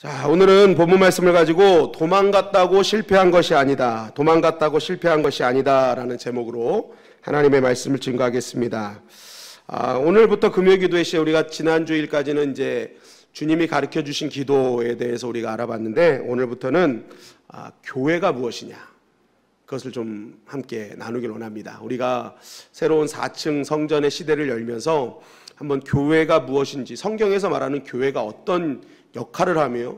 자, 오늘은 본문 말씀을 가지고 도망갔다고 실패한 것이 아니다. 도망갔다고 실패한 것이 아니다. 라는 제목으로 하나님의 말씀을 증거하겠습니다. 오늘부터 금요 기도회 시에 우리가 지난주일까지는 이제 주님이 가르쳐 주신 기도에 대해서 우리가 알아봤는데 오늘부터는 교회가 무엇이냐. 그것을 좀 함께 나누길 원합니다. 우리가 새로운 4층 성전의 시대를 열면서 한번 교회가 무엇인지, 성경에서 말하는 교회가 어떤 역할을 하며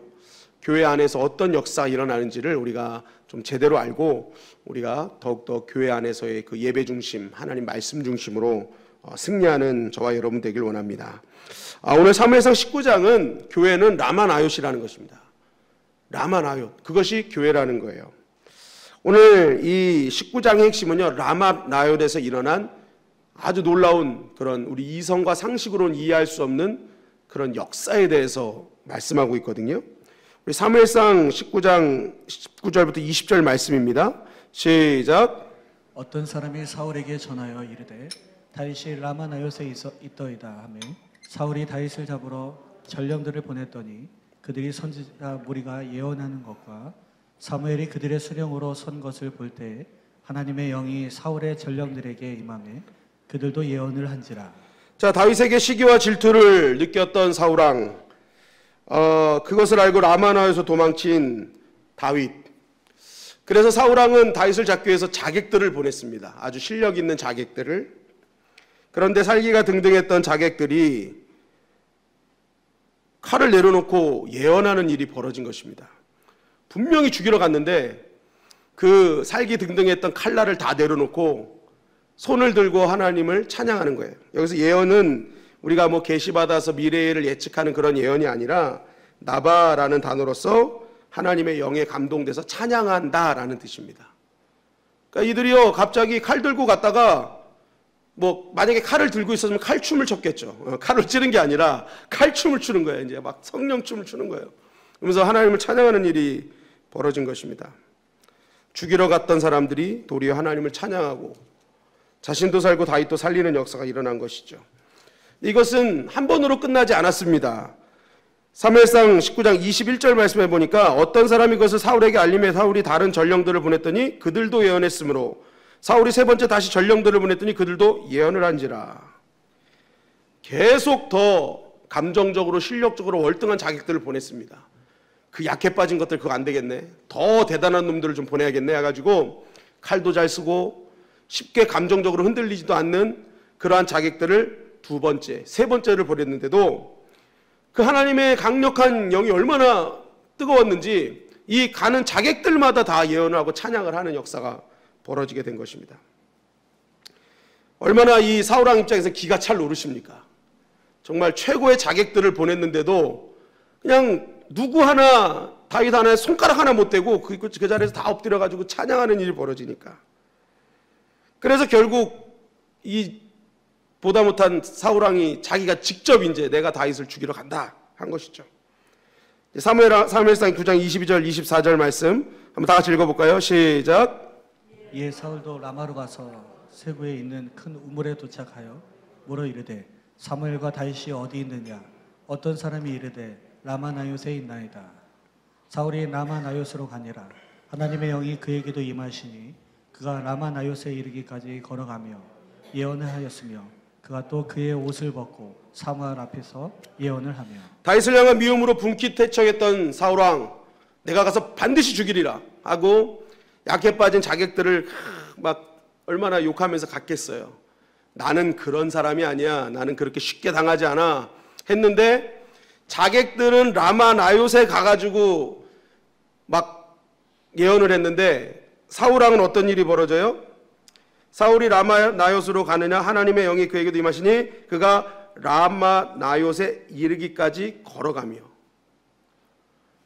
교회 안에서 어떤 역사가 일어나는지를 우리가 좀 제대로 알고 우리가 더욱더 교회 안에서의 그 예배 중심, 하나님 말씀 중심으로 승리하는 저와 여러분 되길 원합니다. 오늘 사무엘상 19장은 교회는 라마나요시라는 것입니다. 라마나요, 그것이 교회라는 거예요. 오늘 이 19장의 핵심은요, 라마나요에서 일어난 아주 놀라운 그런 우리 이성과 상식으로는 이해할 수 없는 그런 역사에 대해서 말씀하고 있거든요. 우리 사무엘상 19장 19절부터 20절 말씀입니다. 시작. 어떤 사람이 사울에게 전하여 이르되 다윗이 라마나요스에 있더이다 하며 사울이 다윗을 잡으러 전령들을 보냈더니 그들이 선지자 무리가 예언하는 것과 사무엘이 그들의 수령으로 선 것을 볼 때 하나님의 영이 사울의 전령들에게 임하매 그들도 예언을 한지라. 자, 다윗에게 시기와 질투를 느꼈던 사울왕, 그것을 알고 라마나요에서 도망친 다윗. 그래서 사울왕은 다윗을 잡기 위해서 자객들을 보냈습니다. 아주 실력 있는 자객들을. 그런데 살기가 등등했던 자객들이 칼을 내려놓고 예언하는 일이 벌어진 것입니다. 분명히 죽이러 갔는데 그 살기 등등했던 칼날을 다 내려놓고 손을 들고 하나님을 찬양하는 거예요. 여기서 예언은 우리가 뭐 계시받아서 미래를 예측하는 그런 예언이 아니라 나바라는 단어로서 하나님의 영에 감동돼서 찬양한다라는 뜻입니다. 그러니까 이들이요, 갑자기 칼 들고 갔다가 뭐 만약에 칼을 들고 있었으면 칼춤을 췄겠죠. 칼을 찌른 게 아니라 칼춤을 추는 거예요. 이제 막 성령춤을 추는 거예요. 그러면서 하나님을 찬양하는 일이 벌어진 것입니다. 죽이러 갔던 사람들이 도리어 하나님을 찬양하고 자신도 살고 다윗도 살리는 역사가 일어난 것이죠. 이것은 한 번으로 끝나지 않았습니다. 사무엘상 19장 21절 말씀해 보니까 어떤 사람이 그것을 사울에게 알림해 사울이 다른 전령들을 보냈더니 그들도 예언했으므로 사울이 세 번째 다시 전령들을 보냈더니 그들도 예언을 한지라. 계속 더 감정적으로 실력적으로 월등한 자객들을 보냈습니다. 그 약해 빠진 것들 그거 안 되겠네, 더 대단한 놈들을 좀 보내야겠네 해가지고 칼도 잘 쓰고 쉽게 감정적으로 흔들리지도 않는 그러한 자객들을 두 번째, 세 번째를 보냈는데도 그 하나님의 강력한 영이 얼마나 뜨거웠는지 이 가는 자객들마다 다 예언을 하고 찬양을 하는 역사가 벌어지게 된 것입니다. 얼마나 이 사울왕 입장에서 기가 찰 노릇입니까? 정말 최고의 자객들을 보냈는데도 그냥 누구 하나, 다윗 하나에 손가락 하나 못 대고 그 자리에서 다 엎드려가지고 찬양하는 일이 벌어지니까. 그래서 결국 이 보다 못한 사울왕이 자기가 직접 이제 내가 다윗을 죽이러 간다 한 것이죠. 사무엘상 9장 22절 24절 말씀 한번 다 같이 읽어볼까요? 시작. 이에 사울도 라마로 가서 세구에 있는 큰 우물에 도착하여 물어 이르되 사무엘과 다윗이 어디 있느냐? 어떤 사람이 이르되 라마나요스에 있나이다. 사울이 라마나요스로 가니라. 하나님의 영이 그에게도 임하시니 그가 라마나요스에 이르기까지 걸어가며 예언을 하였으며 그가 또 그의 옷을 벗고 사무엘 앞에서 예언을 하며. 다윗을 향한 미움으로 분깃태척했던 사울왕, 내가 가서 반드시 죽이리라 하고 약해 빠진 자객들을 막 얼마나 욕하면서 갔겠어요. 나는 그런 사람이 아니야, 나는 그렇게 쉽게 당하지 않아 했는데 자객들은 라마나요스에 가가지고 막 예언을 했는데 사울왕은 어떤 일이 벌어져요? 사울이 라마나요스로 가느냐? 하나님의 영이 그에게도 임하시니 그가 라마나요스에 이르기까지 걸어가며.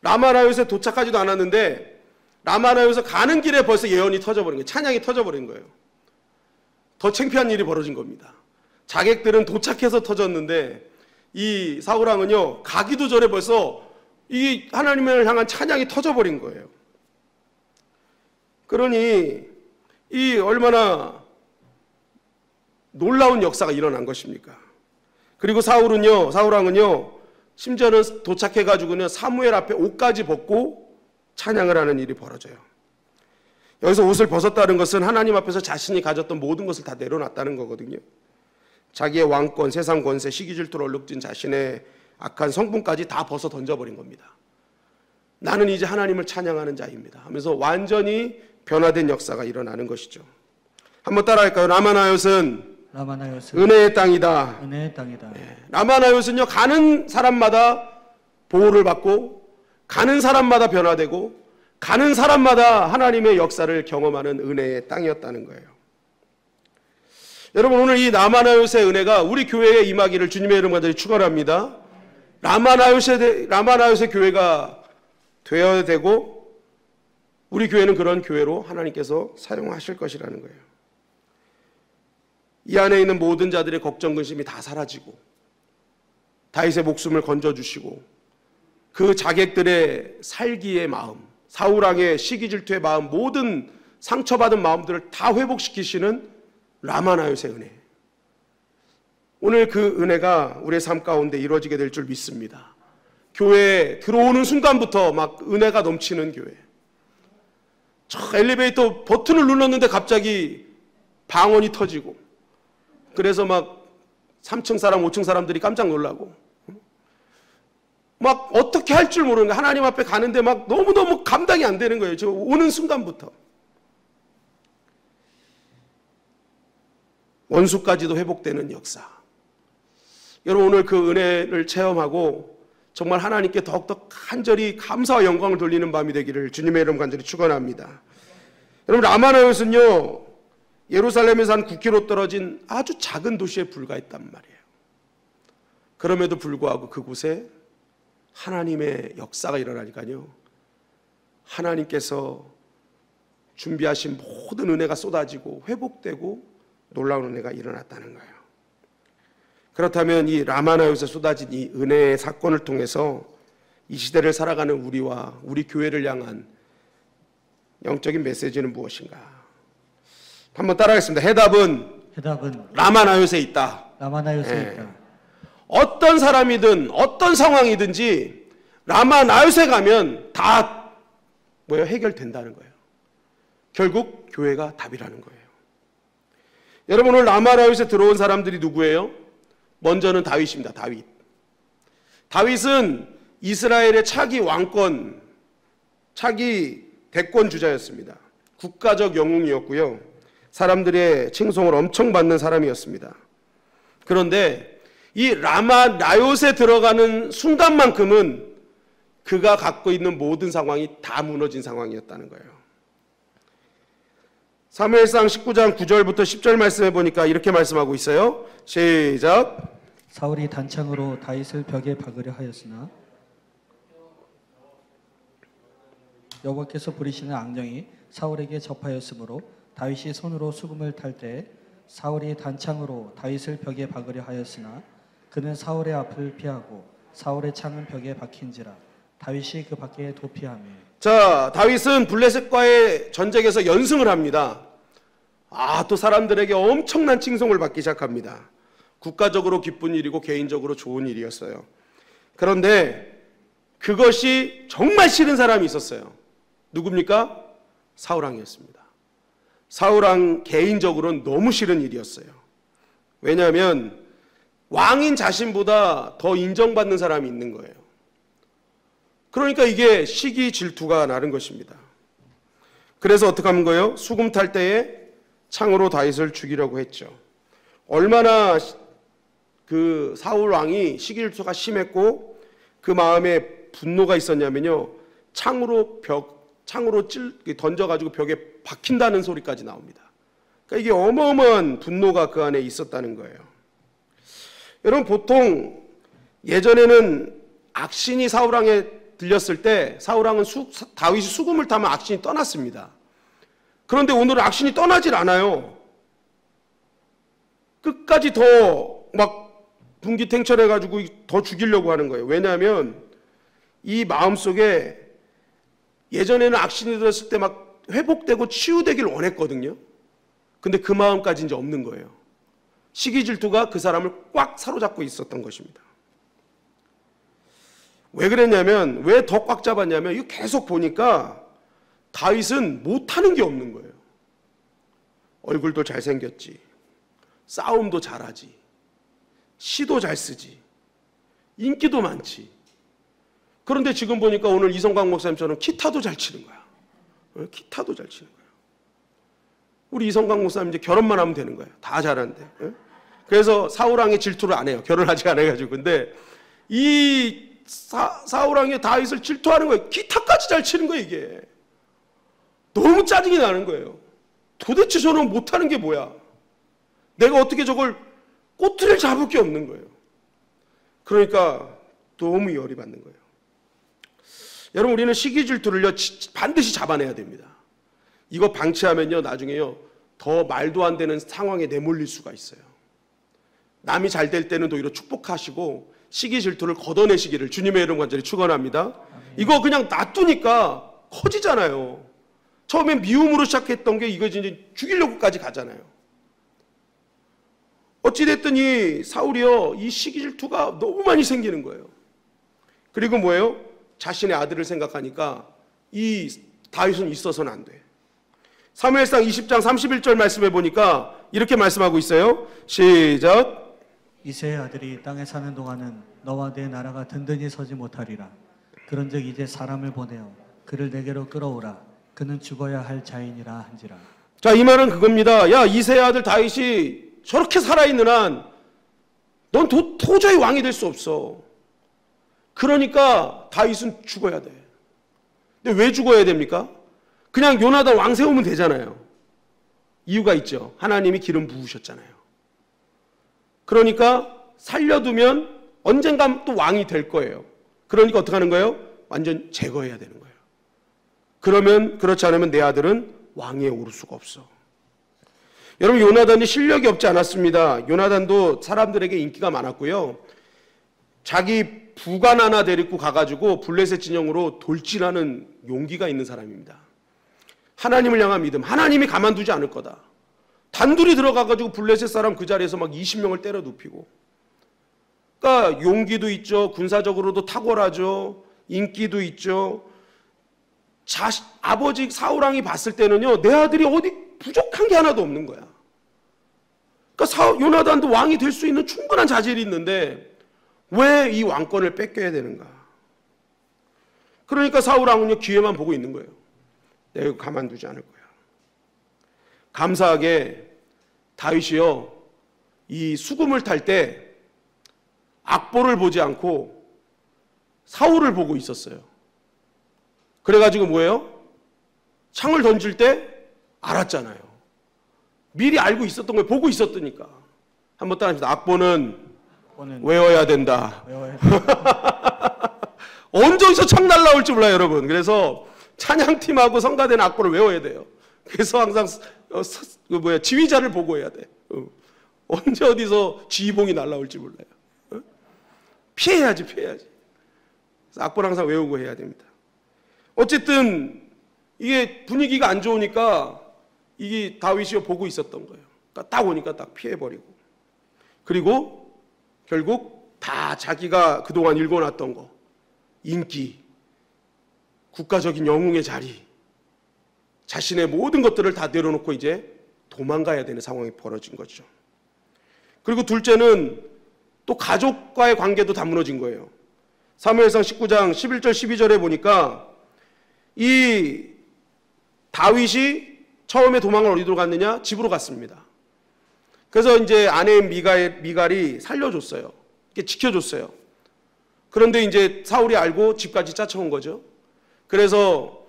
라마나요스에 도착하지도 않았는데 라마나요스 가는 길에 벌써 예언이 터져버린 거예요. 찬양이 터져버린 거예요. 더 창피한 일이 벌어진 겁니다. 자객들은 도착해서 터졌는데 이 사울왕은요, 가기도 전에 벌써 이 하나님을 향한 찬양이 터져버린 거예요. 그러니 이 얼마나 놀라운 역사가 일어난 것입니까? 그리고 사울왕은요 심지어는 도착해가지고는 사무엘 앞에 옷까지 벗고 찬양을 하는 일이 벌어져요. 여기서 옷을 벗었다는 것은 하나님 앞에서 자신이 가졌던 모든 것을 다 내려놨다는 거거든요. 자기의 왕권, 세상 권세, 시기 질투로 얼룩진 자신의 악한 성분까지 다 벗어 던져버린 겁니다. 나는 이제 하나님을 찬양하는 자입니다 하면서 완전히 변화된 역사가 일어나는 것이죠. 한번 따라할까요? 라마나옅은 은혜의 땅이다. 은혜의 땅이다. 라마나옅은요, 가는 사람마다 보호를 받고, 가는 사람마다 변화되고, 가는 사람마다 하나님의 역사를 경험하는 은혜의 땅이었다는 거예요. 여러분, 오늘 이 라마나옅의 은혜가 우리 교회에 임하기를 주님의 이름 간절히 축원합니다. 라마나옅의 교회가 되어야 되고, 우리 교회는 그런 교회로 하나님께서 사용하실 것이라는 거예요. 이 안에 있는 모든 자들의 걱정, 근심이 다 사라지고, 다윗의 목숨을 건져주시고, 그 자객들의 살기의 마음, 사울왕의 시기 질투의 마음, 모든 상처받은 마음들을 다 회복시키시는 라마나옅의 은혜. 오늘 그 은혜가 우리의 삶 가운데 이루어지게 될 줄 믿습니다. 교회에 들어오는 순간부터 막 은혜가 넘치는 교회. 저 엘리베이터 버튼을 눌렀는데 갑자기 방언이 터지고, 그래서 막 3층 사람, 5층 사람들이 깜짝 놀라고, 막 어떻게 할 줄 모르는 거예요. 하나님 앞에 가는데 막 너무너무 감당이 안 되는 거예요. 저 오는 순간부터. 원수까지도 회복되는 역사. 여러분, 오늘 그 은혜를 체험하고 정말 하나님께 더욱더 간절히 감사와 영광을 돌리는 밤이 되기를 주님의 이름 간절히 축원합니다. 여러분, 라마나옅은요, 예루살렘에서 한 9km 떨어진 아주 작은 도시에 불과했단 말이에요. 그럼에도 불구하고 그곳에 하나님의 역사가 일어나니까요, 하나님께서 준비하신 모든 은혜가 쏟아지고 회복되고 놀라운 은혜가 일어났다는 거예요. 그렇다면 이 라마나옅에 쏟아진 이 은혜의 사건을 통해서 이 시대를 살아가는 우리와 우리 교회를 향한 영적인 메시지는 무엇인가? 한번 따라하겠습니다. 해답은 라마나옅에 있다. 라마나옅에 있다. 어떤 사람이든 어떤 상황이든지 라마나옅에 가면 다 해결된다는 거예요. 결국 교회가 답이라는 거예요. 여러분, 오늘 라마나옅에 들어온 사람들이 누구예요? 먼저는 다윗입니다. 다윗은 이스라엘의 차기 왕권, 차기 대권 주자였습니다. 국가적 영웅이었고요, 사람들의 칭송을 엄청 받는 사람이었습니다. 그런데 이 라마나옅에 들어가는 순간만큼은 그가 갖고 있는 모든 상황이 다 무너진 상황이었다는 거예요. 사무엘상 19장 9절부터 10절 말씀해 보니까 이렇게 말씀하고 있어요. 시작. 사울이 단창으로 다윗을 벽에 박으려 하였으나 여호와께서 부리시는 악령이 사울에게 접하였으므로 다윗이 손으로 수금을 탈 때 사울이 단창으로 다윗을 벽에 박으려 하였으나 그는 사울의 앞을 피하고 사울의 창은 벽에 박힌지라 다윗이 그 밖에 도피하며. 자, 다윗은 블레셋과의 전쟁에서 연승을 합니다. 또 사람들에게 엄청난 칭송을 받기 시작합니다. 국가적으로 기쁜 일이고 개인적으로 좋은 일이었어요. 그런데 그것이 정말 싫은 사람이 있었어요. 누굽니까? 사울왕이었습니다. 사울왕 개인적으로는 너무 싫은 일이었어요. 왜냐하면 왕인 자신보다 더 인정받는 사람이 있는 거예요. 그러니까 이게 시기 질투가 나는 것입니다. 그래서 어떻게 하는 거예요? 수금 탈 때에 창으로 다윗을 죽이려고 했죠. 얼마나 그 사울 왕이 시기 질투가 심했고 그 마음에 분노가 있었냐면요, 창으로 던져가지고 벽에 박힌다는 소리까지 나옵니다. 그러니까 이게 어마어마한 분노가 그 안에 있었다는 거예요. 여러분, 보통 예전에는 악신이 사울왕에 들렸을 때 사울왕은 다윗이 수금을 타면 악신이 떠났습니다. 그런데 오늘은 악신이 떠나질 않아요. 끝까지 더 막 분기탱천해가지고 더 죽이려고 하는 거예요. 왜냐하면 이 마음속에 예전에는 악신이 들었을 때 막 회복되고 치유되길 원했거든요. 근데 그 마음까지 이제 없는 거예요. 시기 질투가 그 사람을 꽉 사로잡고 있었던 것입니다. 왜 그랬냐면, 왜 더 꽉 잡았냐면, 이거 계속 보니까 다윗은 못하는 게 없는 거예요. 얼굴도 잘생겼지, 싸움도 잘하지, 시도 잘 쓰지, 인기도 많지. 그런데 지금 보니까 오늘 이성광 목사님처럼 기타도 잘 치는 거야. 기타도 잘 치는 거야. 우리 이성광 목사님 이제 결혼만 하면 되는 거예요. 다 잘하는데. 그래서 사울왕의 질투를 안 해요. 결혼하지 않아가지고. 근데 이 사울왕이 다윗을 질투하는 거예요. 기타까지 잘 치는 거예요, 이게. 너무 짜증이 나는 거예요. 도대체 저는 못하는 게 뭐야? 내가 어떻게 저걸 꼬투리를 잡을 게 없는 거예요. 그러니까 너무 열이 받는 거예요. 여러분, 우리는 시기 질투를요 반드시 잡아내야 됩니다. 이거 방치하면요 나중에요 더 말도 안 되는 상황에 내몰릴 수가 있어요. 남이 잘 될 때는 오히려 축복하시고 시기 질투를 걷어내시기를 주님의 이름 간절히 축원합니다. 이거 그냥 놔두니까 커지잖아요. 처음엔 미움으로 시작했던 게 이거 이제 죽이려고까지 가잖아요. 어찌됐든 이 사울이요 이 시기 질투가 너무 많이 생기는 거예요. 그리고 뭐예요? 자신의 아들을 생각하니까 이 다윗은 있어서는 안 돼. 사무엘상 20장 31절 말씀해 보니까 이렇게 말씀하고 있어요. 시작. 이새의 아들이 땅에 사는 동안은 너와 내 나라가 든든히 서지 못하리라. 그런즉 이제 사람을 보내어 그를 내게로 끌어오라. 그는 죽어야 할 자인이라 한지라. 자, 이 말은 그겁니다. 야, 이새의 아들 다윗이 저렇게 살아있는 한 넌 도저히 왕이 될 수 없어. 그러니까 다윗은 죽어야 돼. 근데 왜 죽어야 됩니까? 그냥 요나단 왕 세우면 되잖아요. 이유가 있죠. 하나님이 기름 부으셨잖아요. 그러니까 살려두면 언젠간 또 왕이 될 거예요. 그러니까 어떻게 하는 거예요? 완전 제거해야 되는 거예요. 그러면 그렇지 않으면 내 아들은 왕위에 오를 수가 없어. 여러분, 요나단이 실력이 없지 않았습니다. 요나단도 사람들에게 인기가 많았고요. 자기 부관 하나 데리고 가가지고 블레셋 진영으로 돌진하는 용기가 있는 사람입니다. 하나님을 향한 믿음, 하나님이 가만두지 않을 거다. 단둘이 들어가가지고 블레셋 사람 그 자리에서 막 20명을 때려 눕히고. 그러니까 용기도 있죠. 군사적으로도 탁월하죠. 인기도 있죠. 아버지 사울왕이 봤을 때는요, 내 아들이 어디 부족한 게 하나도 없는 거야. 그러니까 요나단도 왕이 될 수 있는 충분한 자질이 있는데 왜 이 왕권을 뺏겨야 되는가? 그러니까 사울왕은요 기회만 보고 있는 거예요. 내가 가만두지 않을 거야. 감사하게 다윗이요 이 수금을 탈 때 악보를 보지 않고 사울을 보고 있었어요. 그래가지고 뭐예요? 창을 던질 때 알았잖아요. 미리 알고 있었던 걸 보고 있었으니까. 한번 따라합시다. 악보는 외워야 된다. 언제 어디서 창 날라올지 몰라요, 여러분. 그래서 찬양팀하고 성가대는 악보를 외워야 돼요. 그래서 항상 지휘자를 보고 해야 돼. 언제 어디서 지휘봉이 날라올지 몰라요. 피해야지. 그래서 악보를 항상 외우고 해야 됩니다. 어쨌든 이게 분위기가 안 좋으니까 이게 다윗이 보고 있었던 거예요. 그러니까 딱 오니까 딱 피해버리고. 그리고 결국 다 자기가 그동안 읽어놨던 거, 인기, 국가적인 영웅의 자리, 자신의 모든 것들을 다 내려놓고 이제 도망가야 되는 상황이 벌어진 거죠. 그리고 둘째는 또 가족과의 관계도 다 무너진 거예요. 사무엘상 19장 11절 12절에 보니까 이 다윗이 처음에 도망을 어디로 갔느냐? 집으로 갔습니다. 그래서 이제 아내인 미갈이 살려줬어요. 이렇게 지켜줬어요. 그런데 이제 사울이 알고 집까지 쫓아온 거죠. 그래서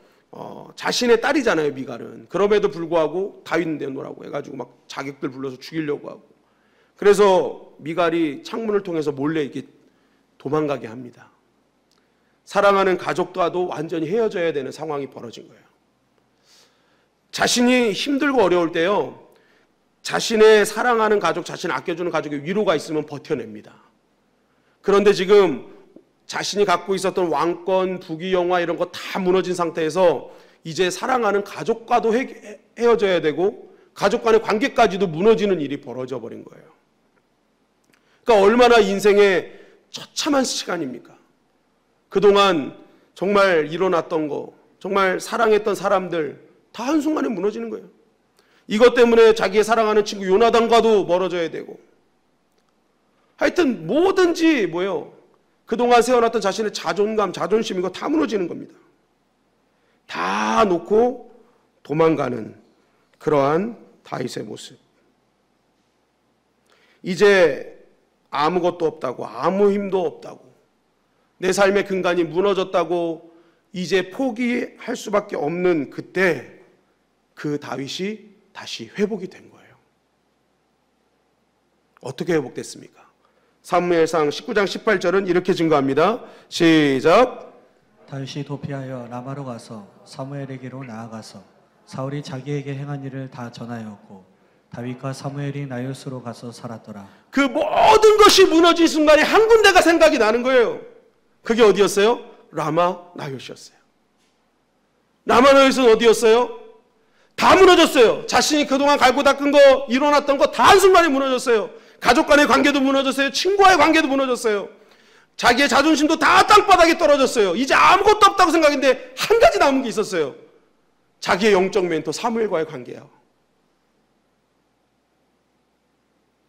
자신의 딸이잖아요, 미갈은. 그럼에도 불구하고 다윗 내놓으라고 해가지고 막 자객들 불러서 죽이려고 하고. 그래서 미갈이 창문을 통해서 몰래 이렇게 도망가게 합니다. 사랑하는 가족과도 완전히 헤어져야 되는 상황이 벌어진 거예요. 자신이 힘들고 어려울 때요, 자신의 사랑하는 가족, 자신을 아껴주는 가족의 위로가 있으면 버텨냅니다. 그런데 지금 자신이 갖고 있었던 왕권, 부귀영화 이런 거 다 무너진 상태에서 이제 사랑하는 가족과도 헤어져야 되고 가족 간의 관계까지도 무너지는 일이 벌어져 버린 거예요. 그러니까 얼마나 인생의 처참한 시간입니까? 그동안 정말 일어났던 거, 정말 사랑했던 사람들 다 한순간에 무너지는 거예요. 이것 때문에 자기의 사랑하는 친구 요나단과도 멀어져야 되고, 하여튼 뭐든지 뭐예요, 그동안 세워놨던 자신의 자존감, 자존심, 이거 다 무너지는 겁니다. 다 놓고 도망가는 그러한 다윗의 모습. 이제 아무것도 없다고, 아무 힘도 없다고, 내 삶의 근간이 무너졌다고 이제 포기할 수밖에 없는 그때 그 다윗이 다시 회복이 된 거예요. 어떻게 회복됐습니까? 사무엘상 19장 18절은 이렇게 증거합니다. 시작. 다윗이 도피하여 라마로 가서 사무엘에게로 나아가서 사울이 자기에게 행한 일을 다 전하였고 다윗과 사무엘이 나요스로 가서 살았더라. 그 모든 것이 무너진 순간에 한 군데가 생각이 나는 거예요. 그게 어디였어요? 라마 나요스였어요. 라마 나요스는 어디였어요? 다 무너졌어요. 자신이 그동안 갈고 닦은 거, 일어났던 거 다 한순간에 무너졌어요. 가족 간의 관계도 무너졌어요. 친구와의 관계도 무너졌어요. 자기의 자존심도 다 땅바닥에 떨어졌어요. 이제 아무것도 없다고 생각했는데 한 가지 남은 게 있었어요. 자기의 영적 멘토 사무엘과의 관계예요.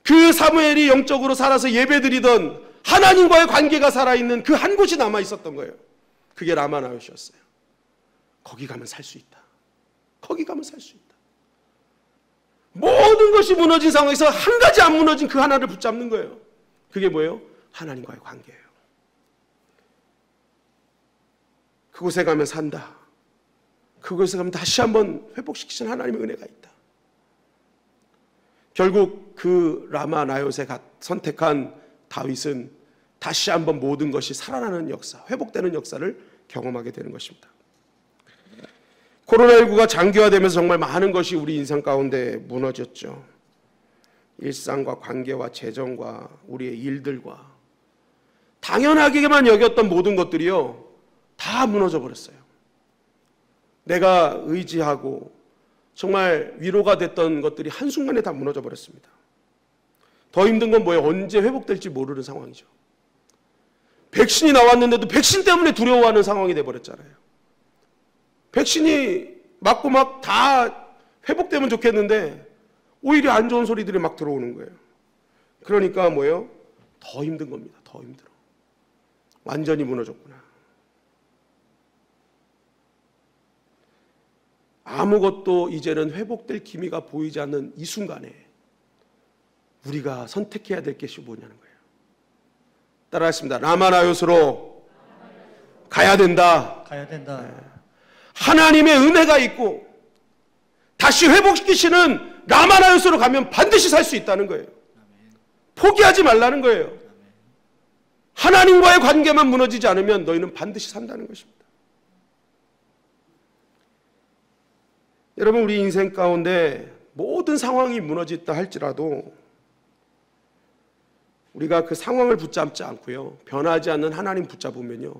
그 사무엘이 영적으로 살아서 예배드리던 하나님과의 관계가 살아있는 그 한 곳이 남아 있었던 거예요. 그게 라마나요시였어요. 거기 가면 살 수 있다. 거기 가면 살 수 있다. 모든 것이 무너진 상황에서 한 가지 안 무너진 그 하나를 붙잡는 거예요. 그게 뭐예요? 하나님과의 관계예요. 그곳에 가면 산다. 그곳에 가면 다시 한번 회복시키신 하나님의 은혜가 있다. 결국 그 라마 나요세 선택한 다윗은 다시 한번 모든 것이 살아나는 역사, 회복되는 역사를 경험하게 되는 것입니다. 코로나19가 장기화되면서 정말 많은 것이 우리 인생 가운데 무너졌죠. 일상과 관계와 재정과 우리의 일들과 당연하게만 여겼던 모든 것들이요, 다 무너져 버렸어요. 내가 의지하고 정말 위로가 됐던 것들이 한순간에 다 무너져 버렸습니다. 더 힘든 건 뭐예요? 언제 회복될지 모르는 상황이죠. 백신이 나왔는데도 백신 때문에 두려워하는 상황이 돼버렸잖아요. 백신이 맞고 막 다 회복되면 좋겠는데 오히려 안 좋은 소리들이 막 들어오는 거예요. 그러니까 뭐예요? 더 힘든 겁니다. 더 힘들어. 완전히 무너졌구나. 아무것도 이제는 회복될 기미가 보이지 않는 이 순간에 우리가 선택해야 될 것이 뭐냐는 거예요. 따라하겠습니다. 라마나요스로 가야 된다. 가야 된다. 네. 하나님의 은혜가 있고 다시 회복시키시는 라마나요스로 가면 반드시 살 수 있다는 거예요. 포기하지 말라는 거예요. 하나님과의 관계만 무너지지 않으면 너희는 반드시 산다는 것입니다. 여러분, 우리 인생 가운데 모든 상황이 무너졌다 할지라도 우리가 그 상황을 붙잡지 않고요, 변하지 않는 하나님 붙잡으면요,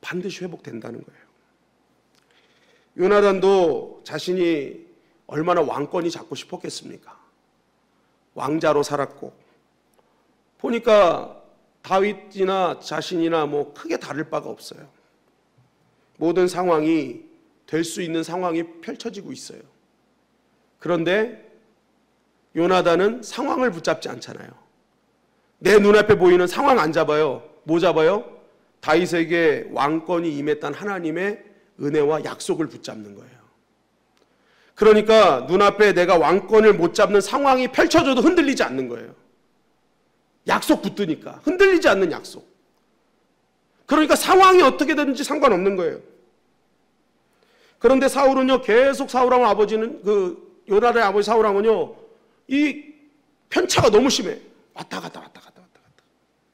반드시 회복된다는 거예요. 요나단도 자신이 얼마나 왕권이 잡고 싶었겠습니까? 왕자로 살았고 보니까 다윗이나 자신이나 뭐 크게 다를 바가 없어요. 모든 상황이 될 수 있는 상황이 펼쳐지고 있어요. 그런데 요나단은 상황을 붙잡지 않잖아요. 내 눈앞에 보이는 상황 안 잡아요. 뭐 잡아요? 다윗에게 왕권이 임했던 하나님의 은혜와 약속을 붙잡는 거예요. 그러니까 눈앞에 내가 왕권을 못 잡는 상황이 펼쳐져도 흔들리지 않는 거예요. 약속 붙드니까. 흔들리지 않는 약속. 그러니까 상황이 어떻게 되는지 상관없는 거예요. 그런데 사울은요, 계속 사울왕 아버지는, 요나단의 아버지 사울왕은요, 이 편차가 너무 심해. 왔다 갔다.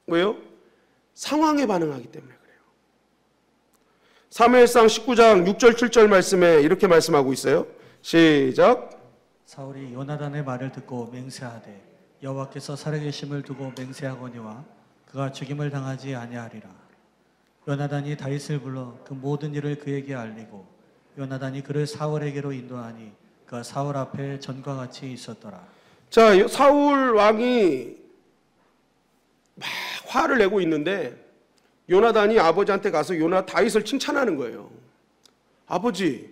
왜요? 상황에 반응하기 때문에 그래요. 사무엘상 19장 6절 7절 말씀에 이렇게 말씀하고 있어요. 시작. 사울이 요나단의 말을 듣고 맹세하되 여호와께서 살아계심을 두고 맹세하거니와 그가 죽임을 당하지 아니하리라. 요나단이 다윗을 불러 그 모든 일을 그에게 알리고 요나단이 그를 사울에게로 인도하니 그가 사울 앞에 전과 같이 있었더라. 자, 사울 왕이 막 화를 내고 있는데 요나단이 아버지한테 가서 다윗을 칭찬하는 거예요. 아버지,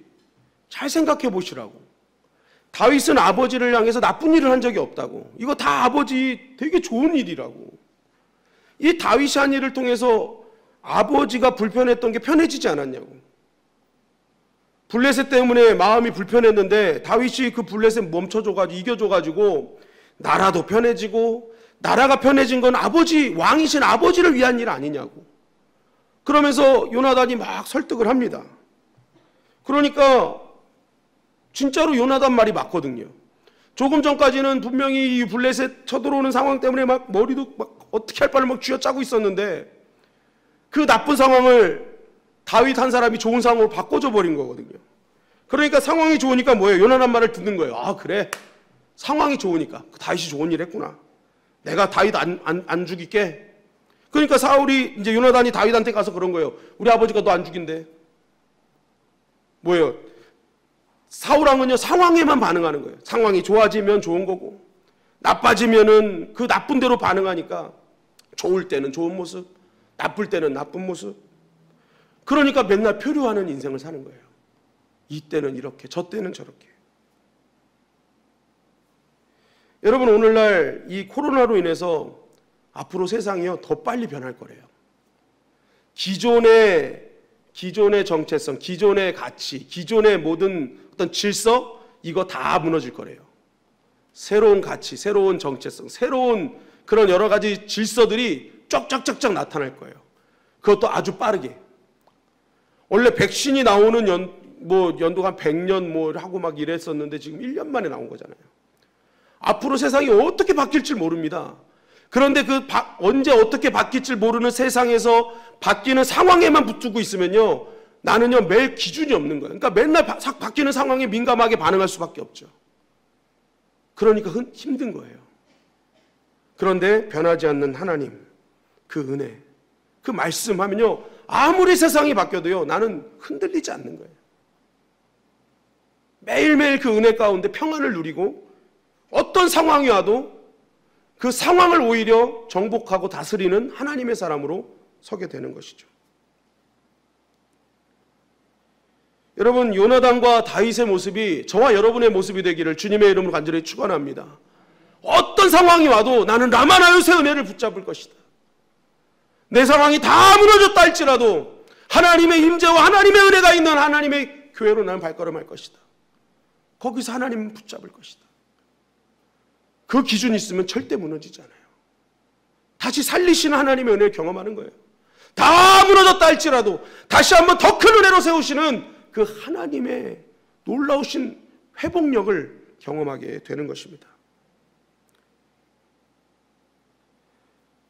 잘 생각해 보시라고. 다윗은 아버지를 향해서 나쁜 일을 한 적이 없다고. 이거 다 아버지 되게 좋은 일이라고. 이 다윗이 한 일을 통해서 아버지가 불편했던 게 편해지지 않았냐고. 블레셋 때문에 마음이 불편했는데 다윗이 그 블레셋 멈춰줘가지고 이겨줘가지고 나라도 편해지고, 나라가 편해진 건 아버지, 왕이신 아버지를 위한 일 아니냐고. 그러면서 요나단이 막 설득을 합니다. 그러니까 진짜로 요나단 말이 맞거든요. 조금 전까지는 분명히 이 블레셋 쳐들어오는 상황 때문에 막 머리도 막 어떻게 할 바를 막 쥐어짜고 있었는데, 그 나쁜 상황을 다윗 한 사람이 좋은 상황으로 바꿔줘 버린 거거든요. 그러니까 상황이 좋으니까 뭐예요? 요나단 말을 듣는 거예요. 아, 그래, 상황이 좋으니까 다윗이 좋은 일 했구나. 내가 다윗 안 죽일게. 그러니까 사울이, 이제 요나단이 다윗한테 가서 그런 거예요. 우리 아버지가 너 안 죽인대. 뭐예요? 사울왕은요, 상황에만 반응하는 거예요. 상황이 좋아지면 좋은 거고, 나빠지면은 그 나쁜 대로 반응하니까, 좋을 때는 좋은 모습, 나쁠 때는 나쁜 모습. 그러니까 맨날 표류하는 인생을 사는 거예요. 이때는 이렇게, 저 때는 저렇게. 여러분, 오늘날 이 코로나로 인해서 앞으로 세상이요, 더 빨리 변할 거래요. 기존의 정체성, 기존의 가치, 기존의 모든 어떤 질서, 이거 다 무너질 거래요. 새로운 가치, 새로운 정체성, 새로운 그런 여러 가지 질서들이 쫙쫙쫙쫙 나타날 거예요. 그것도 아주 빠르게. 원래 백신이 나오는 연도가 한 100년 하고 막 이랬었는데 지금 1년 만에 나온 거잖아요. 앞으로 세상이 어떻게 바뀔지 모릅니다. 그런데 언제 어떻게 바뀔지 모르는 세상에서 바뀌는 상황에만 붙들고 있으면요, 나는요, 매일 기준이 없는 거예요. 그러니까 맨날 바뀌는 상황에 민감하게 반응할 수밖에 없죠. 그러니까 힘든 거예요. 그런데 변하지 않는 하나님, 그 은혜, 그 말씀하면요, 아무리 세상이 바뀌어도요, 나는 흔들리지 않는 거예요. 매일매일 그 은혜 가운데 평안을 누리고, 어떤 상황이 와도 그 상황을 오히려 정복하고 다스리는 하나님의 사람으로 서게 되는 것이죠. 여러분, 요나단과 다윗의 모습이 저와 여러분의 모습이 되기를 주님의 이름으로 간절히 축원합니다. 어떤 상황이 와도 나는 라마나요스의 은혜를 붙잡을 것이다. 내 상황이 다 무너졌다 할지라도 하나님의 임재와 하나님의 은혜가 있는 하나님의 교회로 나는 발걸음할 것이다. 거기서 하나님은 붙잡을 것이다. 그 기준이 있으면 절대 무너지지 않아요. 다시 살리시는 하나님의 은혜를 경험하는 거예요. 다 무너졌다 할지라도 다시 한번 더 큰 은혜로 세우시는 그 하나님의 놀라우신 회복력을 경험하게 되는 것입니다.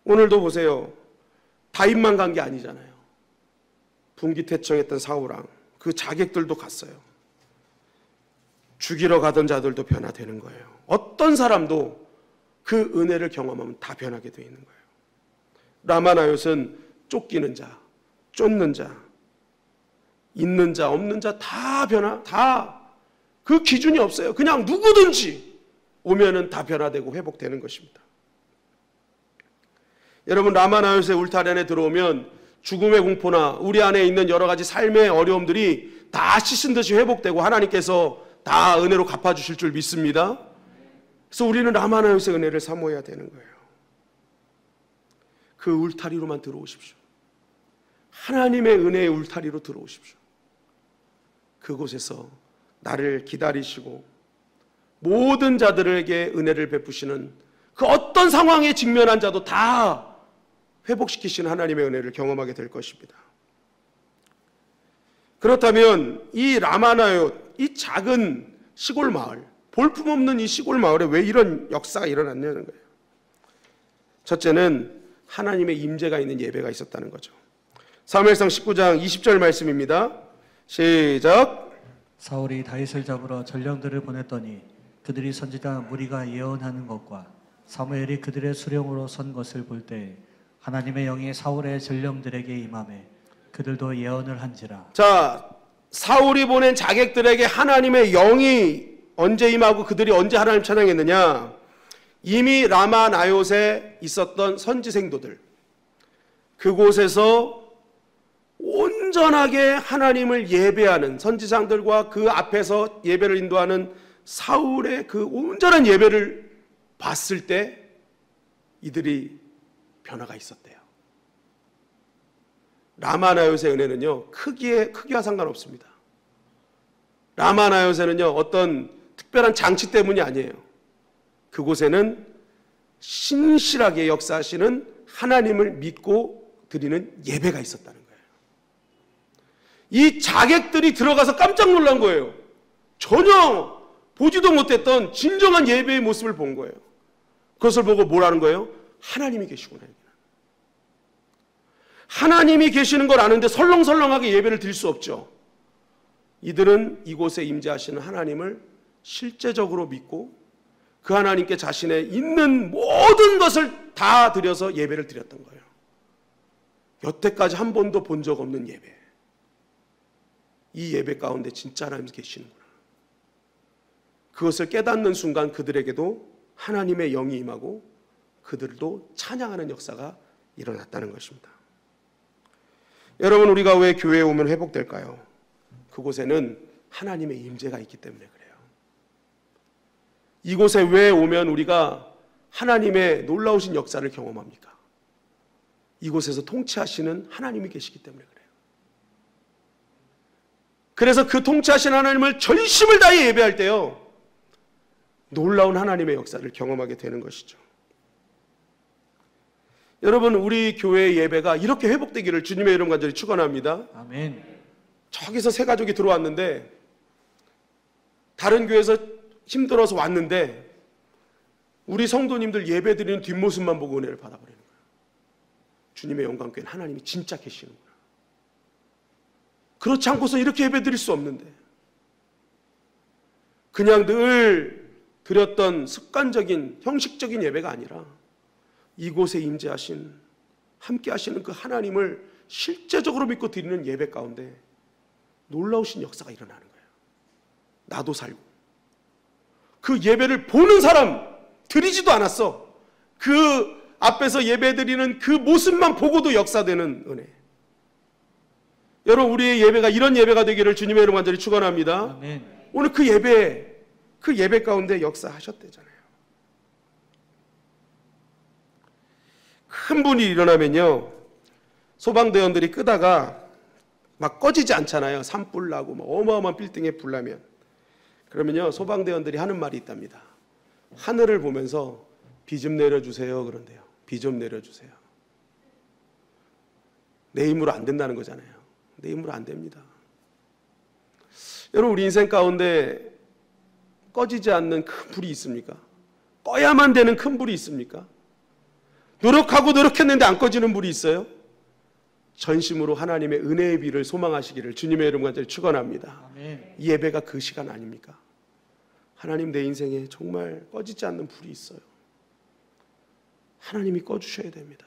오늘도 보세요. 다윗만 간 게 아니잖아요. 분기태청했던 사울왕, 그 자객들도 갔어요. 죽이러 가던 자들도 변화되는 거예요. 어떤 사람도 그 은혜를 경험하면 다 변하게 되어 있는 거예요. 라마나요스는 쫓기는 자, 쫓는 자, 있는 자, 없는 자 다 그 기준이 없어요. 그냥 누구든지 오면은 다 변화되고 회복되는 것입니다. 여러분, 라마나요스의 울타리 안에 들어오면 죽음의 공포나 우리 안에 있는 여러 가지 삶의 어려움들이 다 씻은 듯이 회복되고 하나님께서 다 은혜로 갚아주실 줄 믿습니다. 그래서 우리는 라마나요스의 은혜를 사모해야 되는 거예요. 그 울타리로만 들어오십시오. 하나님의 은혜의 울타리로 들어오십시오. 그곳에서 나를 기다리시고 모든 자들에게 은혜를 베푸시는 그 어떤 상황에 직면한 자도 다 회복시키시는 하나님의 은혜를 경험하게 될 것입니다. 그렇다면 이 라마나요, 이 작은 시골 마을, 볼품없는 이 시골 마을에 왜 이런 역사가 일어났냐는 거예요. 첫째는 하나님의 임재가 있는 예배가 있었다는 거죠. 사무엘상 19장 20절 말씀입니다. 시작. 사울이 다윗을 잡으러 전령들을 보냈더니 그들이 선지자 무리가 예언하는 것과 사무엘이 그들의 수령으로 선 것을 볼 때 하나님의 영이 사울의 전령들에게 임하매 그들도 예언을 한지라. 자, 사울이 보낸 자객들에게 하나님의 영이 언제 임하고 그들이 언제 하나님 찬양했느냐? 이미 라마나요스에 있었던 선지생도들, 그곳에서 온전하게 하나님을 예배하는 선지자들과 그 앞에서 예배를 인도하는 사울의 그 온전한 예배를 봤을 때 이들이 변화가 있었대요. 라마나요의 은혜는요, 크기와 상관없습니다. 라마나요새는요, 어떤 특별한 장치 때문이 아니에요. 그곳에는 신실하게 역사하시는 하나님을 믿고 드리는 예배가 있었다는 거예요. 이 자객들이 들어가서 깜짝 놀란 거예요. 전혀 보지도 못했던 진정한 예배의 모습을 본 거예요. 그것을 보고 뭐라는 거예요? 하나님이 계시구나. 하나님이 계시는 걸 아는데 설렁설렁하게 예배를 드릴 수 없죠. 이들은 이곳에 임재하시는 하나님을 실제적으로 믿고 그 하나님께 자신의 있는 모든 것을 다 드려서 예배를 드렸던 거예요. 여태까지 한 번도 본 적 없는 예배. 이 예배 가운데 진짜 하나님이 계시는구나. 그것을 깨닫는 순간 그들에게도 하나님의 영이 임하고 그들도 찬양하는 역사가 일어났다는 것입니다. 여러분, 우리가 왜 교회에 오면 회복될까요? 그곳에는 하나님의 임재가 있기 때문에 그래요. 이곳에 왜 오면 우리가 하나님의 놀라우신 역사를 경험합니까? 이곳에서 통치하시는 하나님이 계시기 때문에 그래요. 그래서 그 통치하신 하나님을 전심을 다해 예배할 때요, 놀라운 하나님의 역사를 경험하게 되는 것이죠. 여러분, 우리 교회의 예배가 이렇게 회복되기를 주님의 이름 간절히 축원합니다. 아멘. 저기서 세 가족이 들어왔는데, 다른 교회에서 힘들어서 왔는데 우리 성도님들 예배 드리는 뒷모습만 보고 은혜를 받아버리는 거예요. 주님의 영광교회는 하나님이 진짜 계시는구나. 그렇지 않고서 이렇게 예배 드릴 수 없는데, 그냥 늘 드렸던 습관적인 형식적인 예배가 아니라 이곳에 임재하신, 함께 하시는 그 하나님을 실제적으로 믿고 드리는 예배 가운데 놀라우신 역사가 일어나는 거예요. 나도 살고 그 예배를 보는 사람 드리지도 않았어. 그 앞에서 예배 드리는 그 모습만 보고도 역사되는 은혜. 여러분, 우리의 예배가 이런 예배가 되기를 주님의 이름 간절히 축원합니다. 아멘. 오늘 그 예배 가운데 역사하셨대잖아요. 큰 분이 일어나면요, 소방대원들이 끄다가 막 꺼지지 않잖아요. 산불 나고 막 어마어마한 빌딩에 불 나면. 그러면요, 소방대원들이 하는 말이 있답니다. 하늘을 보면서 비 좀 내려주세요 그런데요. 비 좀 내려주세요. 내 힘으로 안 된다는 거잖아요. 내 힘으로 안 됩니다. 여러분, 우리 인생 가운데 꺼지지 않는 큰 불이 있습니까? 꺼야만 되는 큰 불이 있습니까? 노력하고 노력했는데 안 꺼지는 불이 있어요? 전심으로 하나님의 은혜의 비를 소망하시기를 주님의 이름 간절히 축원합니다. 아멘. 이 예배가 그 시간 아닙니까? 하나님, 내 인생에 정말 꺼지지 않는 불이 있어요. 하나님이 꺼주셔야 됩니다.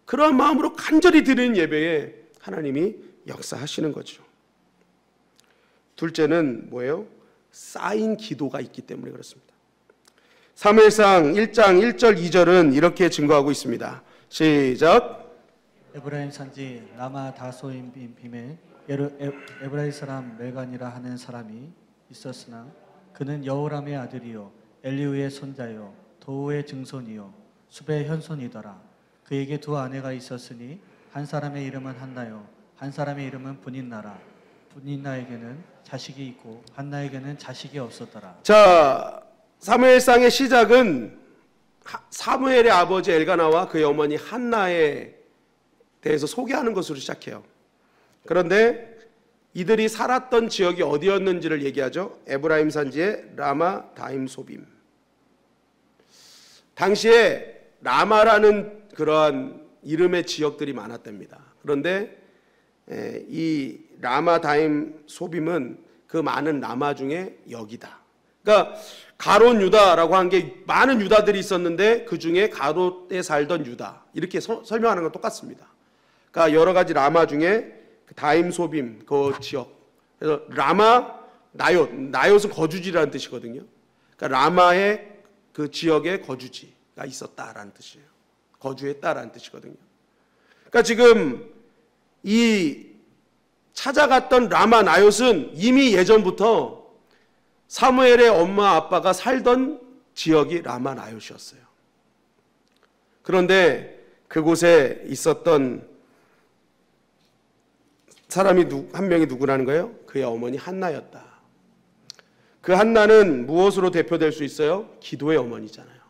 그러한 마음으로 간절히 드리는 예배에 하나님이 역사하시는 거죠. 둘째는 뭐예요? 쌓인 기도가 있기 때문에 그렇습니다. 사무엘상 1장 1절 2절은 이렇게 증거하고 있습니다. 시작. 에브라임 산지 라마 다소임 빔에 에브라임 사람 멜간이라 하는 사람이 있었으나 그는 여호람의 아들이요 엘리우의 손자요 도우의 증손이요 숲의 현손이더라. 그에게 두 아내가 있었으니 한 사람의 이름은 한나요 한 사람의 이름은 분인나라. 분인나에게는 자식이 있고 한나에게는 자식이 없었더라. 자, 사무엘상의 시작은 사무엘의 아버지 엘가나와 그의 어머니 한나에 대해서 소개하는 것으로 시작해요. 그런데 이들이 살았던 지역이 어디였는지를 얘기하죠. 에브라임 산지의 라마 다임 소빔. 당시에 라마라는 그러한 이름의 지역들이 많았답니다. 그런데 이 라마 다임 소빔은 그 많은 라마 중에 여기다. 그러니까 가롯 유다라고 한 게 많은 유다들이 있었는데 그 중에 가롯에 살던 유다, 이렇게 설명하는 건 똑같습니다. 그러니까 여러 가지 라마 중에 다임 소빔 그 지역. 그래서 라마 나옳은 거주지라는 뜻이거든요. 그러니까 라마의 그 지역에 거주지가 있었다라는 뜻이에요. 거주했다라는 뜻이거든요. 그러니까 지금 이 찾아갔던 라마 나옅은 이미 예전부터 사무엘의 엄마 아빠가 살던 지역이 라마 나옅이었어요. 그런데 그곳에 있었던 사람이 한 명이 누구라는 거예요? 그의 어머니 한나였다. 그 한나는 무엇으로 대표될 수 있어요? 기도의 어머니잖아요.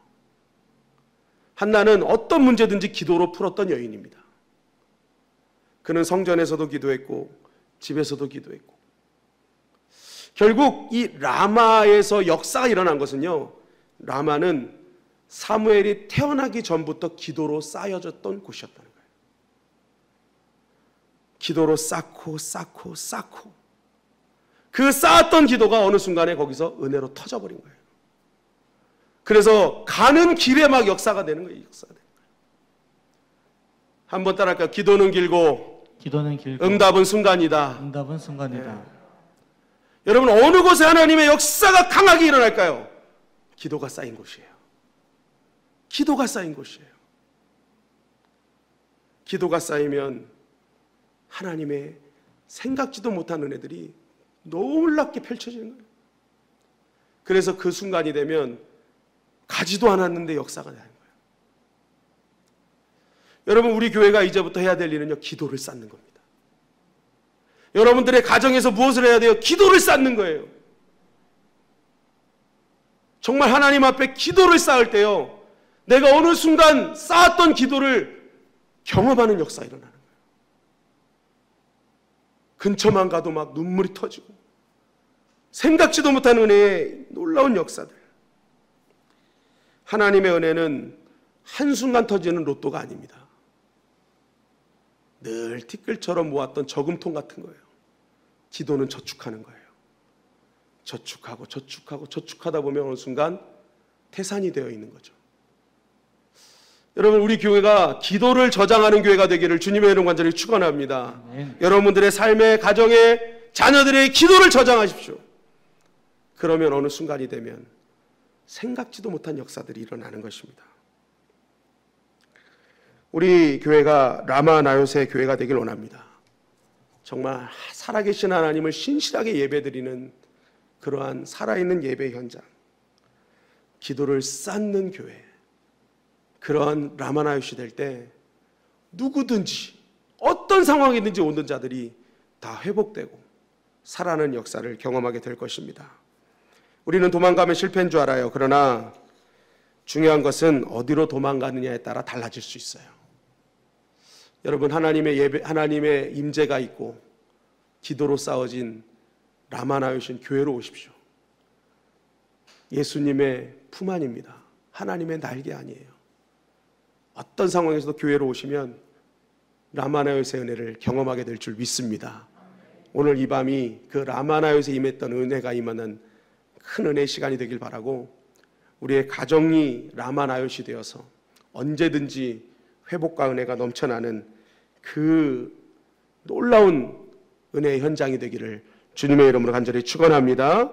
한나는 어떤 문제든지 기도로 풀었던 여인입니다. 그는 성전에서도 기도했고 집에서도 기도했고, 결국 이 라마에서 역사가 일어난 것은요, 라마는 사무엘이 태어나기 전부터 기도로 쌓여졌던 곳이었다는 거예요. 기도로 쌓고 쌓고 쌓고, 그 쌓았던 기도가 어느 순간에 거기서 은혜로 터져버린 거예요. 그래서 가는 길에 막 역사가 되는 거예요. 역사가 되는 거예요. 한번 따라할까요? 기도는 길고 응답은 순간이다. 응답은 순간이다. 네. 여러분, 어느 곳에 하나님의 역사가 강하게 일어날까요? 기도가 쌓인 곳이에요. 기도가 쌓인 곳이에요. 기도가 쌓이면 하나님의 생각지도 못한 은혜들이 놀랍게 펼쳐지는 거예요. 그래서 그 순간이 되면 가지도 않았는데 역사가 되는 거예요. 여러분, 우리 교회가 이제부터 해야 될 일은요, 기도를 쌓는 겁니다. 여러분들의 가정에서 무엇을 해야 돼요? 기도를 쌓는 거예요. 정말 하나님 앞에 기도를 쌓을 때요, 내가 어느 순간 쌓았던 기도를 경험하는 역사가 일어나는 거예요. 근처만 가도 막 눈물이 터지고 생각지도 못한 은혜의 놀라운 역사들. 하나님의 은혜는 한순간 터지는 로또가 아닙니다. 늘 티끌처럼 모았던 저금통 같은 거예요. 기도는 저축하는 거예요. 저축하고 저축하고 저축하다 보면 어느 순간 태산이 되어 있는 거죠. 여러분, 우리 교회가 기도를 저장하는 교회가 되기를 주님의 이름 간절히 축원합니다. 여러분들의 삶의 가정에 자녀들의 기도를 저장하십시오. 그러면 어느 순간이 되면 생각지도 못한 역사들이 일어나는 것입니다. 우리 교회가 라마 나옅의 교회가 되길 원합니다. 정말 살아계신 하나님을 신실하게 예배드리는 그러한 살아있는 예배 현장, 기도를 쌓는 교회, 그러한 라마 나옅이 될 때 누구든지 어떤 상황이든지 오는 자들이 다 회복되고 살아나는 역사를 경험하게 될 것입니다. 우리는 도망가면 실패인 줄 알아요. 그러나 중요한 것은 어디로 도망가느냐에 따라 달라질 수 있어요. 여러분, 하나님의 임재가 있고 기도로 쌓아진 라마 나옅인 교회로 오십시오. 예수님의 품 안입니다. 하나님의 날개 아니에요. 어떤 상황에서도 교회로 오시면 라마 나옅의 은혜를 경험하게 될 줄 믿습니다. 오늘 이 밤이 그 라마 나옅에 임했던 은혜가 임하는 큰 은혜의 시간이 되길 바라고, 우리의 가정이 라마 나옅이 되어서 언제든지 회복과 은혜가 넘쳐나는 그 놀라운 은혜의 현장이 되기를 주님의 이름으로 간절히 축원합니다.